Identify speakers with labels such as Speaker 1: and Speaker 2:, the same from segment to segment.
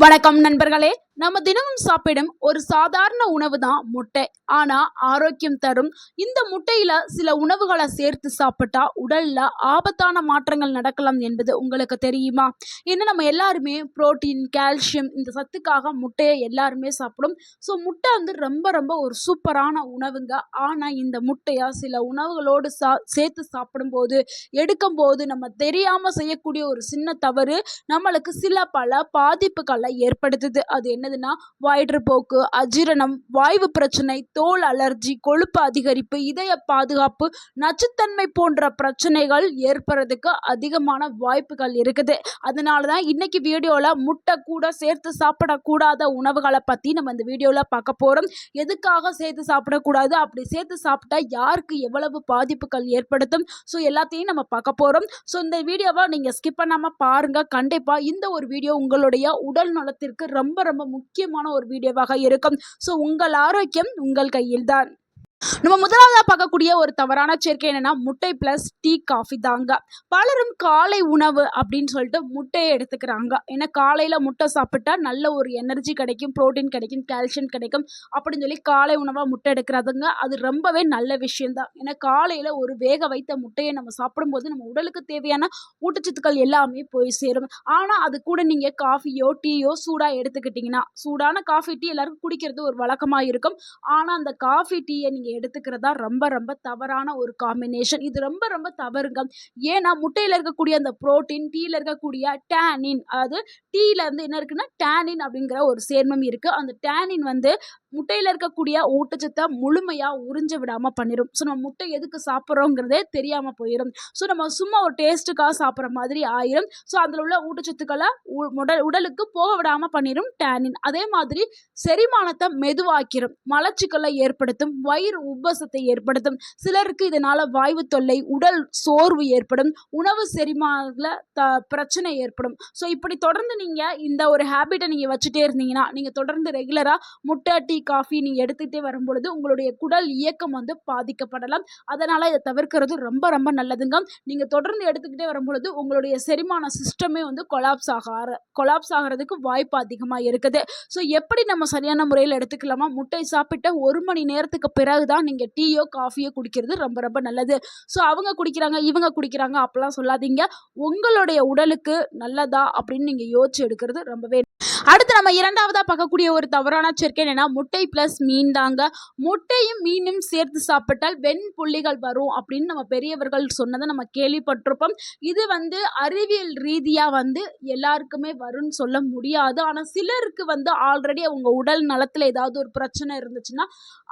Speaker 1: வணக்கம் நண்பர்களே. நம்ம தினமும் சாப்பிடும் ஒரு சாதாரண உணவு தான் முட்டை. ஆனா ஆரோக்கியம் தரும் இந்த முட்டையில சில உணவுகளை சேர்த்து சாப்பிட்டா உடல்ல ஆபத்தான மாற்றங்கள் நடக்கலாம் என்பது உங்களுக்கு தெரியுமா? ஏன்னா நம்ம எல்லாருமே புரோட்டீன், கால்சியம் இந்த சத்துக்காக முட்டையை எல்லாருமே சாப்பிடும். ஸோ முட்டை வந்து ரொம்ப ரொம்ப ஒரு சூப்பரான உணவுங்க. ஆனா இந்த முட்டையை சில உணவுகளோடு சேர்த்து சாப்பிடும்போது எடுக்கும்போது நம்ம தெரியாம செய்யக்கூடிய ஒரு சின்ன தவறு நம்மளுக்கு சில பல பாதிப்புகளை ஏற்படுத்துது. அது என்னதுன்னா வயிற்றுப்போக்கு, அஜீரணம், வாய்வு பிரச்சனை, தோல் அலர்ஜி, கொழுப்பு அதிகரிப்பு, இதய பாதுகாப்பு, நச்சுத்தன்மை போன்ற பிரச்சனைகள் ஏற்படுறதுக்கு அதிகமான வாய்ப்புகள் இருக்குது. அதனால தான் இன்னைக்கு வீடியோல முட்டை கூட சேர்த்து சாப்பிடக்கூடாத உணவுகளை பத்தி நம்ம இந்த வீடியோல பார்க்க போறோம். எதுக்காக சேர்த்து சாப்பிடக்கூடாது, அப்படி சேர்த்து சாப்பிட்டா யாருக்கு எவ்வளவு பாதிப்புகள் ஏற்படுத்தும், ஸோ எல்லாத்தையும் நம்ம பார்க்க போறோம். ஸோ இந்த வீடியோவை நீங்க ஸ்கிப் பண்ணாம பாருங்க. கண்டிப்பா இந்த ஒரு வீடியோ உங்களுடைய உடல் நலத்திற்கு ரொம்ப ரொம்ப முக்கியமான ஒரு வீடியோவாக இருக்கும். ஸோ உங்கள் ஆரோக்கியம் உங்கள் கையில்தான். நம்ம முதலாவதா பார்க்கக்கூடிய ஒரு தவறான சேர்க்கை என்னன்னா முட்டை பிளஸ் டீ, காஃபி தாங்க. பலரும் காலை உணவு அப்படின்னு சொல்லிட்டு முட்டையை எடுத்துக்கிறாங்க. ஏன்னா காலையில முட்டை சாப்பிட்டா நல்ல ஒரு எனர்ஜி கிடைக்கும், புரோட்டீன் கிடைக்கும், கால்சியம் கிடைக்கும் அப்படின்னு சொல்லி காலை உணவா முட்டை எடுக்கிறதுங்க. அது ரொம்பவே நல்ல விஷயம்தான். ஏன்னா காலையில ஒரு வேக வைத்த முட்டையை நம்ம சாப்பிடும்போது நம்ம உடலுக்கு தேவையான ஊட்டச்சத்துக்கள் எல்லாமே போய் சேரும். ஆனா அது கூட நீங்க காஃபியோ டீயோ சூடா எடுத்துக்கிட்டீங்கன்னா, சூடான காஃபி டீ எல்லாருக்கும் குடிக்கிறது ஒரு வழக்கமா இருக்கும். ஆனா அந்த காஃபி டீயை நீங்க எடுத்துக்கிறதா ரொம்ப ரொம்ப தவறான ஒரு காம்பினேஷன். இது ரொம்ப ரொம்ப தவறுங்க. ஏன்னா முட்டையில இருக்கக்கூடிய அந்த புரோட்டீன், டீல இருக்கக்கூடிய டேனின், அதாவது டீல இருந்து என்ன இருக்குன்னா டேனின் அப்படிங்கிற ஒரு சேர்மம் இருக்கு. அந்த டேனின் வந்து முட்டையில இருக்கக்கூடிய ஊட்டச்சத்தை முழுமையா உறிஞ்ச விடாம பண்ணிடும். ஸோ நம்ம முட்டை எதுக்கு சாப்பிட்றோங்கிறதே தெரியாம போயிடும். ஸோ நம்ம சும்மா ஒரு டேஸ்ட்டுக்காக சாப்பிட்ற மாதிரி ஆயிரும். ஸோ அதில் உள்ள ஊட்டச்சத்துக்களை உடலுக்கு போக விடாம பண்ணிடும் டேனின். அதே மாதிரி செரிமானத்தை மெதுவாக்கிரும், மலச்சிக்கலை ஏற்படுத்தும், வயிறு உப்பசத்தை ஏற்படுத்தும். சிலருக்கு இதனால வாய்வு தொல்லை, உடல் சோர்வு ஏற்படும், உணவு செரிமானத்துல பிரச்சனை ஏற்படும். ஸோ இப்படி தொடர்ந்து நீங்க இந்த ஒரு ஹேபிட்டை நீங்க வச்சுட்டே இருந்தீங்கன்னா, நீங்க தொடர்ந்து ரெகுலரா முட்டை, டீ, காஃபி நீங்க எடுத்துக்கிட்டே வரும்பொழுது உங்களுடைய குடல் இயக்கம் வந்து பாதிக்கப்படலாம். அதனால இதை தவிர்க்கிறது ரொம்ப ரொம்ப நல்லதுங்க. நீங்க தொடர்ந்து எடுத்துக்கிட்டே வரும்பொழுது உங்களுடைய செரிமான சிஸ்டமே வந்து கொலாப்ஸ் ஆகிறதுக்கு வாய்ப்பு அதிகமாக இருக்குது. ஸோ எப்படி நம்ம சரியான முறையில் எடுத்துக்கலாமா? முட்டை சாப்பிட்ட 1 மணி நேரத்துக்கு பிறகுதான் நீங்க டீயோ காஃபியோ குடிக்கிறது ரொம்ப ரொம்ப நல்லது. ஸோ அவங்க குடிக்கிறாங்க, இவங்க குடிக்கிறாங்க அப்படிலாம் சொல்லாதீங்க. உங்களுடைய உடலுக்கு நல்லதா அப்படின்னு நீங்க யோசிச்சு எடுக்கிறது ரொம்பவே. அடுத்து நம்ம இரண்டாவதா பார்க்கக்கூடிய ஒரு தவறான சேர்க்கை என்னன்னா முட்டை பிளஸ் மீன் தாங்க. முட்டையும் மீனும் சேர்த்து சாப்பிட்டால் வெண்புள்ளிகள் வரும் அப்படின்னு நம்ம பெரியவர்கள் சொன்னதை நம்ம கேள்விப்பட்டிருப்போம். இது வந்து அறிவியல் ரீதியா வந்து எல்லாருக்குமே வரும்னு சொல்ல முடியாது. ஆனா சிலருக்கு வந்து ஆல்ரெடி அவங்க உடல் நலத்துல ஏதாவது ஒரு பிரச்சனை இருந்துச்சுன்னா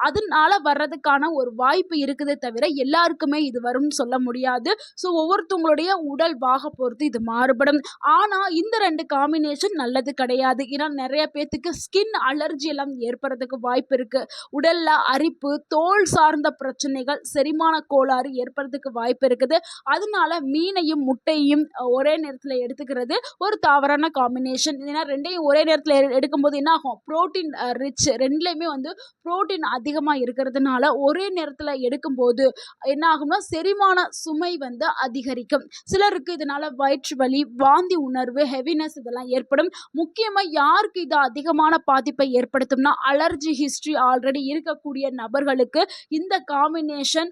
Speaker 1: அதனால வர்றதுக்கான ஒரு வாய்ப்பு இருக்குதே தவிர எல்லாருக்குமே இது வரும்னு சொல்ல முடியாது. ஸோ ஒவ்வொருத்தவங்களுடைய உடல் பாக பொறுத்து இது மாறுபடும். ஆனா இந்த 2 காம்பினேஷன் நல்லது கிடையாது. ஏன்னா நிறைய பேத்துக்கு ஸ்கின் அலர்ஜி எல்லாம் ஏற்படுறதுக்கு வாய்ப்பு இருக்கு. உடல்ல அரிப்பு, தோல் சார்ந்த பிரச்சனைகள், செரிமான கோளாறு ஏற்படுறதுக்கு வாய்ப்பு இருக்குது. அதனால மீனையும் முட்டையும் ஒரே நேரத்தில் எடுத்துக்கிறது ஒரு தவறான காம்பினேஷன். ஏன்னா ரெண்டையும் ஒரே நேரத்தில் எடுக்கும்போது என்ன ஆகும், புரோட்டீன் ரிச், ரெண்டுலேயுமே வந்து புரோட்டீன் அதிகமாக இருக்கிறதுனால ஒரே நேரத்தில் எடுக்கும்போது என்ன ஆகும்னா செரிமான சுமை வந்து அதிகரிக்கும். சிலருக்கு இதனால வயிற்று வலி, வாந்தி உணர்வு, ஹெவினஸ் இதெல்லாம் ஏற்படும். முக்கியமாக யாருக்கு இது அதிகமான பாதிப்பை ஏற்படுத்தும்னா அலர்ஜி ஹிஸ்டரி ஆல்ரெடி இருக்கக்கூடிய நபர்களுக்கு இந்த காம்பினேஷன்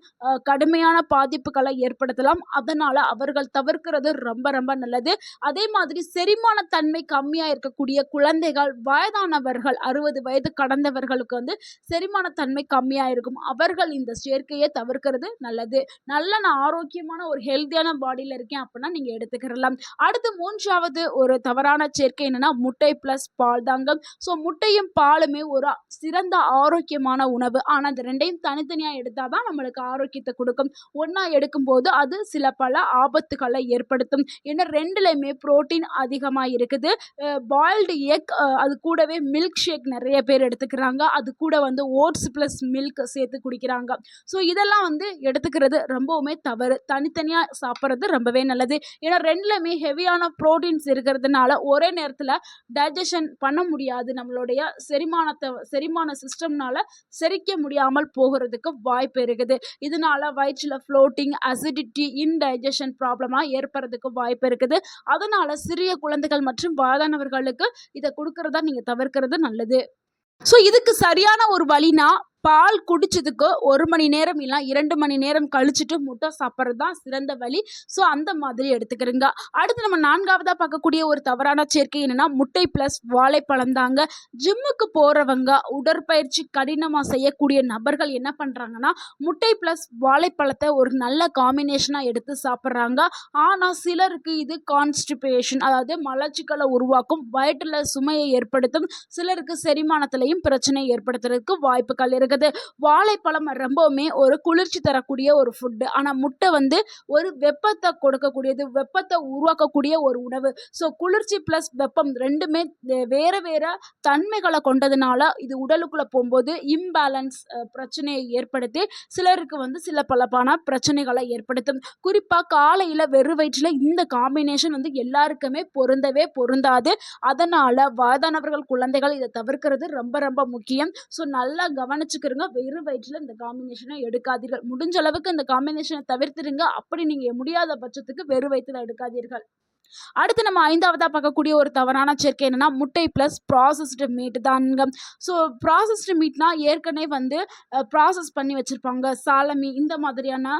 Speaker 1: கடுமையான பாதிப்புகளை ஏற்படுத்தலாம். அதனால அவர்கள் தவிர்க்கிறது ரொம்ப ரொம்ப நல்லது. அதே மாதிரி செரிமான தன்மை கம்மியா இருக்கக்கூடிய குழந்தைகள், வயதானவர்கள், 60 வயது கடந்தவர்களுக்கு வந்து செரிமான தன்மை கம்மியா இருக்கும். அவர்கள் இந்த சேர்க்கையை தவிர்க்கிறது நல்லது. நல்ல நான் ஆரோக்கியமான ஒரு ஹெல்த்தியான பாடியில இருக்கேன் அப்படின்னா நீங்க எடுத்துக்கிறலாம். அடுத்து மூன்றாவது ஒரு தவறான சேர்க்கை என்னன்னா முட்டை பிளஸ் பால் தாங்க. ஸோ முட்டையும் பாலுமே ஒரு சிறந்த ஆரோக்கியமான உணவு. ஆனால் இந்த ரெண்டையும் தனித்தனியாக எடுத்தால் தான் நம்மளுக்கு ஆரோக்கியத்தை கொடுக்கும். ஒன்றா எடுக்கும்போது அது சில பல ஆபத்துக்களை ஏற்படுத்தும். ஏன்னா ரெண்டுலையுமே புரோட்டீன் அதிகமாக இருக்குது. பாயில்டு எக், அது கூடவே மில்க் ஷேக் நிறைய பேர் எடுத்துக்கிறாங்க. அது கூட வந்து ஓட்ஸ் ப்ளஸ் மில்க் சேர்த்து குடிக்கிறாங்க. ஸோ இதெல்லாம் வந்து எடுத்துக்கிறது ரொம்பவுமே தவறு. தனித்தனியாக சாப்பிட்றது ரொம்பவே நல்லது. ஏன்னா ரெண்டுலையுமே ஹெவியான ப்ரோட்டீன்ஸ் இருக்கிறதுனால ஒரே நேரத்தில் டைஜஷன் டைஜஷன் பண்ண முடியாது. நம்மளுடைய செரிமான சிஸ்டம்னால செரிக்க முடியாமல் போகுறதுக்கு வாய்ப்பு இருக்குது. இதனால வயிற்றுல ஃப்ளோட்டிங், அசிடிட்டி, இன்டைஜஷன் ப்ராப்ளமா ஏற்படுறதுக்கு வாய்ப்பு இருக்குது. அதனால சிறிய குழந்தைகள் மற்றும் வயதானவர்களுக்கு இத குடுக்கறத நீங்க தவிர்க்கிறது நல்லது. இதுக்கு சரியான ஒரு வழினா, பால் குடிச்சதுக்கு 1 மணி நேரம் இல்ல 2 மணி நேரம் கழிச்சுட்டு முட்டை சாப்பிடுறது தான் சிறந்த வழி. அந்த மாதிரி எடுத்துக்கிறங்க. அடுத்து நம்ம 4வதா பார்க்கக்கூடிய ஒரு தவறான சேர்க்கை என்னன்னா, முட்டை பிளஸ் வாழைப்பழம் தாங்க. ஜிம்முக்கு போறவங்க, உடற்பயிற்சி கடினமா செய்யக்கூடிய நபர்கள் என்ன பண்றாங்கன்னா, முட்டை பிளஸ் வாழைப்பழத்தை ஒரு நல்ல காம்பினேஷனா எடுத்து சாப்பிடுறாங்க. ஆனா சிலருக்கு இது கான்ஸ்டிபேஷன், அதாவது மலச்சிக்கலை உருவாக்கும், வயிற்றுல சுமையை ஏற்படுத்தும், சிலருக்கு செரிமானத்திலையும் பிரச்சனை ஏற்படுத்துறதுக்கு வாய்ப்புகள் இருக்குது. வாழைப்பழம் ரொம்பவுமே ஒரு குளிர்ச்சி தரக்கூடிய ஒரு ஃபுட்டு. ஆனா முட்டை வந்து ஒரு வெப்பத்தை கொடுக்கக்கூடியது, வெப்பத்தை உருவாக்கக்கூடிய ஒரு உணவு. குளிர்ச்சி பிளஸ் வெப்பம் ரெண்டுமே வேற வேற தன்மைகளை கொண்டதுனால இது உடலுக்குள்ள போகும்போது இம்பேலன்ஸ் பிரச்சனையை ஏற்படுத்தி சிலருக்கு வந்து சில பலப்பான பிரச்சனைகளை ஏற்படுத்தும். குறிப்பா காலையில வெறும் வயிற்றுல இந்த காம்பினேஷன் வந்து எல்லாருக்குமே பொருந்தவே பொருந்தாது. அதனால வயதானவர்கள், குழந்தைகள் இதை தவிர்க்கிறது ரொம்ப ரொம்ப முக்கியம். நல்லா கவனிச்சுக்கிறங்க. வெறும் வயிற்றுல இந்த காம்பினேஷனை எடுக்காதீர்கள். முடிஞ்ச அளவுக்கு இந்த காம்பினேஷனை தவிர்த்துருங்க. அப்படி நீங்க முடியாத பட்சத்துக்கு வெறும் வயிற்றுல எடுக்காதீர்கள். அடுத்து நம்ம 5வதா பார்க்கக்கூடிய ஒரு தவறான சேர்க்கை என்னன்னா, முட்டை பிளஸ் ப்ராசஸ்டு மீட் தாங்க. ப்ராசஸ்டு மீட்னா ஏற்கனவே வந்து ப்ராசஸ் பண்ணி வச்சிருப்பாங்க. சாலமி இந்த மாதிரியான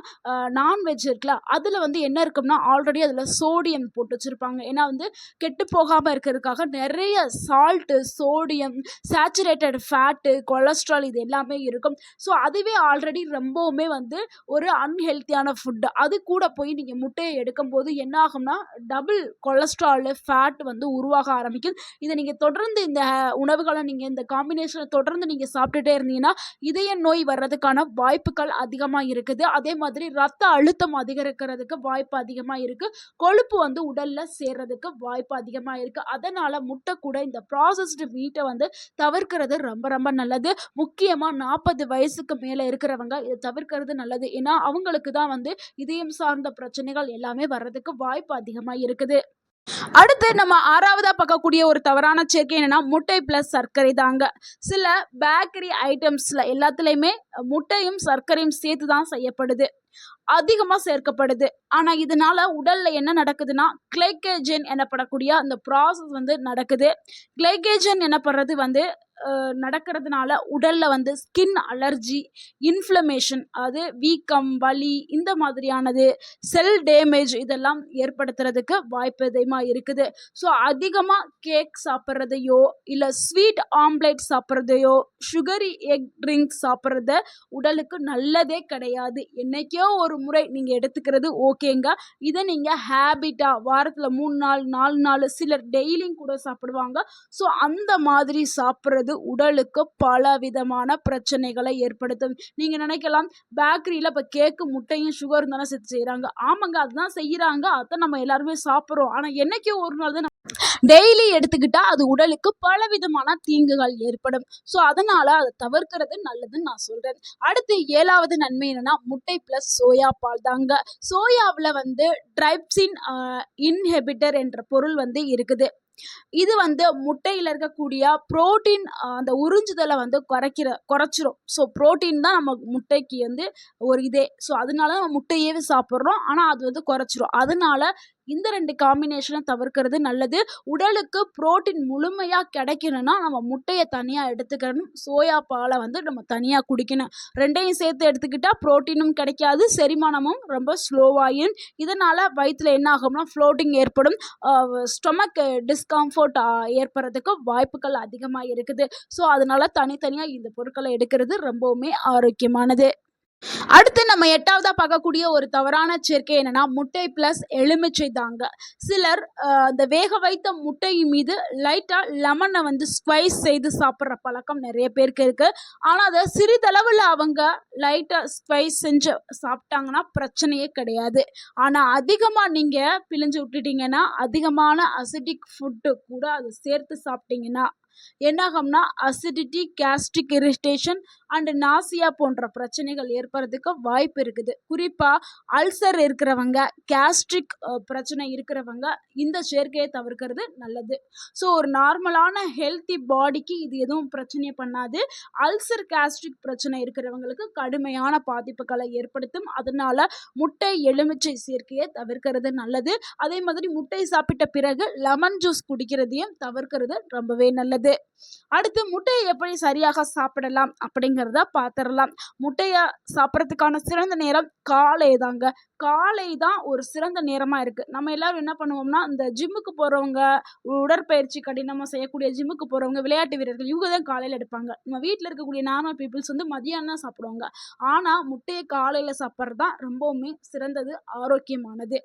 Speaker 1: நான்வெஜ் இருக்குல்ல, அதில் வந்து என்ன இருக்கும்னா ஆல்ரெடி அதில் சோடியம் போட்டு வச்சுருப்பாங்க. ஏன்னா வந்து கெட்டு போகாமல் இருக்கிறதுக்காக நிறைய salt, sodium, saturated fat, cholesterol இது எல்லாமே இருக்கும். அதுவே ஆல்ரெடி ரொம்பவுமே வந்து ஒரு அன்ஹெல்த்தியான ஃபுட்டு. அது கூட போய் நீங்கள் முட்டையை எடுக்கும்போது என்ன ஆகும்னா டபுள் கொலஸ்ட்ரால், ஃபேட் வந்து உருவாக ஆரம்பிக்கும். இதை நீங்கள் தொடர்ந்து இந்த உணவுகளை நீங்கள் இந்த காம்பினேஷனை தொடர்ந்து நீங்கள் சாப்பிட்டுட்டே இருந்தீங்கன்னா இதய நோய் வர்றதுக்கான வாய்ப்புகள் அதிகமாக இருக்குது. அதே மாதிரி ரத்த அழுத்தம் அதிகரிக்கிறதுக்கு வாய்ப்பு அதிகமாக இருக்குது. கொழுப்பு வந்து உடலில் சேர்றதுக்கு வாய்ப்பு அதிகமாக இருக்குது. அதனால் முட்டை கூட இந்த ப்ராசஸ்டு மீட்டை வந்து தவிர்க்கிறது ரொம்ப ரொம்ப நல்லது. முக்கியமாக 40 வயசுக்கு மேலே இருக்கிறவங்க இதை தவிர்க்கிறது நல்லது. ஏன்னா அவங்களுக்கு தான் வந்து இதயம் சார்ந்த பிரச்சனைகள் எல்லாமே வர்றதுக்கு வாய்ப்பு அதிகமாக இருக்குது. அடுத்து நம்ம 6வதா பார்க்கக்கூடிய ஒரு தவறான சேர்க்கை என்னன்னா, முட்டை பிளஸ் சர்க்கரை தாங்க. சில பேக்கரி ஐட்டம்ஸ்ல எல்லாத்துலயுமே முட்டையும் சர்க்கரையும் சேர்த்து தான் செய்யப்படுது, அதிகமாக சேர்க்கப்படுது. ஆனால் இதனால உடல்ல என்ன நடக்குதுன்னா, கிளைகேஜன் எனப்படக்கூடிய அந்த ப்ராசஸ் வந்து நடக்குது. கிளைகேஜன் எனப்படுறது வந்து நடக்கிறதுனால உடல்ல வந்து ஸ்கின் அலர்ஜி, இன்ஃப்ளமேஷன், அது வீக்கம், வலி இந்த மாதிரியானது, செல் டேமேஜ் இதெல்லாம் ஏற்படுத்துறதுக்கு வாய்ப்பு அதிகமாக இருக்குது. அதிகமாக கேக் சாப்பிட்றதையோ இல்லை ஸ்வீட் ஆம்லேட் சாப்பிட்றதையோ, சுகரி எக் ட்ரிங்க் சாப்பிட்றத உடலுக்கு நல்லதே கிடையாது. என்னைக்கோ ஒரு முறை நீங்கள் எடுத்துக்கிறது ஓகேங்க. இதை நீங்கள் ஹேபிட்டாக வாரத்தில் 3 நாள் 4 நாள், சிலர் டெய்லியும் கூட சாப்பிடுவாங்க. அந்த மாதிரி சாப்பிட்றது உடலுக்கு பல விதமான பிரச்சனைகளை ஏற்படுத்தும். நீங்க நினைக்கலாம், பேக்கரியில இப்ப கேக்கு, முட்டையும் சுகரும் தானே சேர்த்து செய்யறாங்க. ஆமாங்க, அதுதான் செய்யறாங்க, அதை நம்ம எல்லாருமே சாப்பிட்றோம். ஆனா என்னைக்கோ ஒரு நாள் தான் டெய்லி எடுத்துக்கிட்டா அது உடலுக்கு பல விதமான தீங்குகள் ஏற்படும். அதனால அதை தவிர்க்கிறது நல்லதுன்னு நான் சொல்றேன். அடுத்து 7வது நன்மை என்னன்னா, முட்டை பிளஸ் சோயா பால் தாங்க. சோயாவில் வந்து ட்ரைப்சின் இன்ஹிபிட்டர் என்ற பொருள் வந்து இருக்குது. இது வந்து முட்டையில் இருக்கக்கூடிய புரோட்டீன், அந்த உறிஞ்சுதலை வந்து குறைச்சிரும். புரோட்டீன் தான் நம்ம முட்டைக்கு வந்து ஒரு இதே. அதனால நம்ம முட்டையே சாப்பிட்றோம், ஆனால் அது வந்து குறைச்சிரும். அதனால இந்த 2 காம்பினேஷனை தவிர்க்கிறது நல்லது. உடலுக்கு புரோட்டீன் முழுமையாக கிடைக்கணும்னா நம்ம முட்டையை தனியாக எடுத்துக்கணும், சோயா பாலை வந்து நம்ம தனியாக குடிக்கணும். ரெண்டையும் சேர்த்து எடுத்துக்கிட்டால் புரோட்டீனும் கிடைக்காது, செரிமானமும் ரொம்ப ஸ்லோவாகும். இதனால் வயிற்றில் என்ன ஆகும்னா ஃப்ளோட்டிங் ஏற்படும், ஸ்டொமக் டிஸ்கம்ஃபர்ட் ஏற்படுறதுக்கு வாய்ப்புகள் அதிகமாக இருக்குது. அதனால தனித்தனியாக இந்த பொருட்களை எடுக்கிறது ரொம்பவுமே ஆரோக்கியமானது. அடுத்து நம்ம 8வதா பார்க்கக்கூடிய ஒரு தவறான சேர்க்கை என்னன்னா, முட்டை பிளஸ் எலுமிச்சை தாங்க. சிலர் அந்த வேக வைத்த முட்டை மீது லைட்டா லெமனை வந்து ஸ்குவைஸ் செய்து சாப்பிட்ற பழக்கம் நிறைய பேருக்கு இருக்கு. ஆனால் அதை சிறிதளவில் அவங்க லைட்டா ஸ்குவைஸ் செஞ்சு சாப்பிட்டாங்கன்னா பிரச்சனையே கிடையாது. ஆனால் அதிகமாக நீங்கள் பிழிஞ்சு விட்டுட்டீங்கன்னா, அதிகமான அசிடிக் ஃபுட்டு கூட அதை சேர்த்து சாப்பிட்டீங்கன்னா என்னாகும்னா acidity, gastric irritation and nausea போன்ற பிரச்சனைகள் ஏற்படுறதுக்கு வாய்ப்பு இருக்குது. குறிப்பாக அல்சர் இருக்கிறவங்க, கேஸ்ட்ரிக் பிரச்சனை இருக்கிறவங்க இந்த சேர்க்கையை தவிர்க்கிறது நல்லது. ஸோ ஒரு நார்மலான ஹெல்த்தி பாடிக்கு இது எதுவும் பிரச்சனையை பண்ணாது. அல்சர், கேஸ்ட்ரிக் பிரச்சனை இருக்கிறவங்களுக்கு கடுமையான பாதிப்புகளை ஏற்படுத்தும். அதனால முட்டை, எலுமிச்சை சேர்க்கையை தவிர்க்கிறது நல்லது. அதே மாதிரி முட்டை சாப்பிட்ட பிறகு லெமன் ஜூஸ் குடிக்கிறதையும் தவிர்க்கிறது ரொம்பவே நல்லது. அடுத்து முட்டையை எப்படி சரியாக சாப்பிடலாம் அப்படிங்கிறத பார்த்துடலாம். முட்டையை சாப்பிட்றதுக்கான சிறந்த நேரம் காலை தாங்க. காலை தான் ஒரு சிறந்த நேரமாக இருக்குது. நம்ம எல்லாரும் என்ன பண்ணுவோம்னா, இந்த ஜிம்முக்கு போகிறவங்க, உடற்பயிற்சி கடினமாக செய்யக்கூடிய ஜிம்முக்கு போகிறவங்க, விளையாட்டு வீரர்கள் இவங்க தான் காலையில் எடுப்பாங்க. நம்ம வீட்டில் இருக்கக்கூடிய நார்மல் பீப்புள்ஸ் வந்து மதியானம் தான் சாப்பிடுவாங்க. ஆனால் முட்டையை காலையில் சாப்பிட்றது தான் ரொம்பவுமே சிறந்தது, ஆரோக்கியமானது.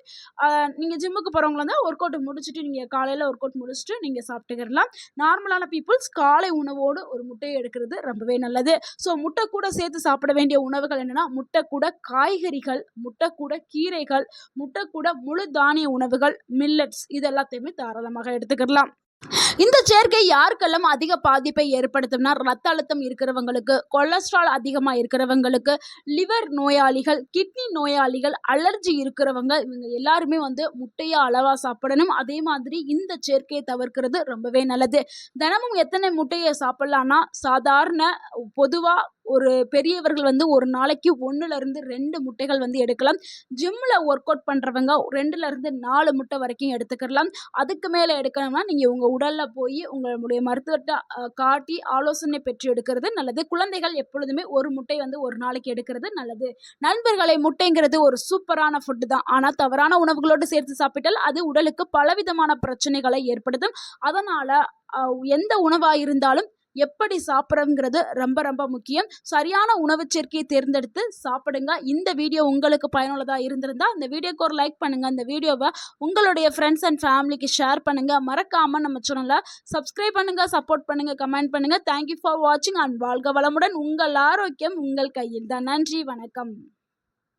Speaker 1: நீங்கள் ஜிம்முக்கு போகிறவங்களா இருந்தால் ஒர்க் அவுட் முடிச்சுட்டு நீங்கள் காலையில் ஒர்க் அவுட் முடிச்சுட்டு நீங்கள் சாப்பிட்டுக்கிடலாம். நார்மலான பீப்புள்ஸ் காலை உணவோடு ஒரு முட்டையை எடுக்கிறது ரொம்பவே நல்லது. ஸோ முட்டை கூட சேர்த்து சாப்பிட வேண்டிய உணவுகள் என்னென்னா, முட்டை கூட காய்கறிகள், முட்டை கூட கீரைகள், முட்டை கூட முழு தானிய உணவுகள், மில்லட்ஸ் இது எல்லாத்தையுமே தாராளமாக எடுத்துக்கிடலாம். இந்த சேர்க்கை யாருக்கெல்லாம் அதிக பாதிப்பை ஏற்படுத்தும்னா, ரத்த அழுத்தம் இருக்கிறவங்களுக்கு, கொலஸ்ட்ரால் அதிகமாக இருக்கிறவங்களுக்கு, லிவர் நோயாளிகள், கிட்னி நோயாளிகள், அலர்ஜி இருக்கிறவங்க இவங்க எல்லாருமே வந்து முட்டையை அளவாக சாப்பிடணும். அதே மாதிரி இந்த சேர்க்கையை தவிர்க்கிறது ரொம்பவே நல்லது. தினமும் எத்தனை முட்டையை சாப்பிட்லான்னா, சாதாரண பொதுவாக ஒரு பெரியவர்கள் வந்து ஒரு நாளைக்கு 1லேருந்து 2 முட்டைகள் வந்து எடுக்கலாம். ஜிம்மில் ஒர்க் அவுட் பண்ணுறவங்க 2லேருந்து 4 முட்டை வரைக்கும் எடுத்துக்கலாம். அதுக்கு மேலே எடுக்கணும்னா நீங்கள் உங்கள் உடலில் போய் உங்களுடைய மருத்துவர்கிட்ட காட்டி ஆலோசனை பெற்று எடுக்கிறது நல்லது. குழந்தைகள் எப்பொழுதுமே ஒரு முட்டை வந்து ஒரு நாளைக்கு எடுக்கிறது நல்லது. நண்பர்களை, முட்டைங்கிறது ஒரு சூப்பரான ஃபுட்டு தான். ஆனால் தவறான உணவுகளோடு சேர்த்து சாப்பிட்டால் அது உடலுக்கு பலவிதமான பிரச்சனைகளை ஏற்படுத்தும். அதனால் எந்த உணவாக இருந்தாலும் எப்படி சாப்பிட்றங்கிறது ரொம்ப ரொம்ப முக்கியம். சரியான உணவு சேர்க்கையை தேர்ந்தெடுத்து சாப்பிடுங்க. இந்த வீடியோ உங்களுக்கு பயனுள்ளதாக இருந்திருந்தால் இந்த வீடியோக்கு ஒரு லைக் பண்ணுங்கள். இந்த வீடியோவை உங்களுடைய ஃப்ரெண்ட்ஸ் அண்ட் ஃபேமிலிக்கு ஷேர் பண்ணுங்கள். மறக்காமல் நம்ம சேனலை சப்ஸ்கிரைப் பண்ணுங்கள், சப்போர்ட் பண்ணுங்கள், கமெண்ட் பண்ணுங்கள். தேங்க்யூ ஃபார் வாட்சிங் அண்ட் வாழ்க வளமுடன். உங்கள் ஆரோக்கியம் உங்கள் கையில் தான். நன்றி, வணக்கம்.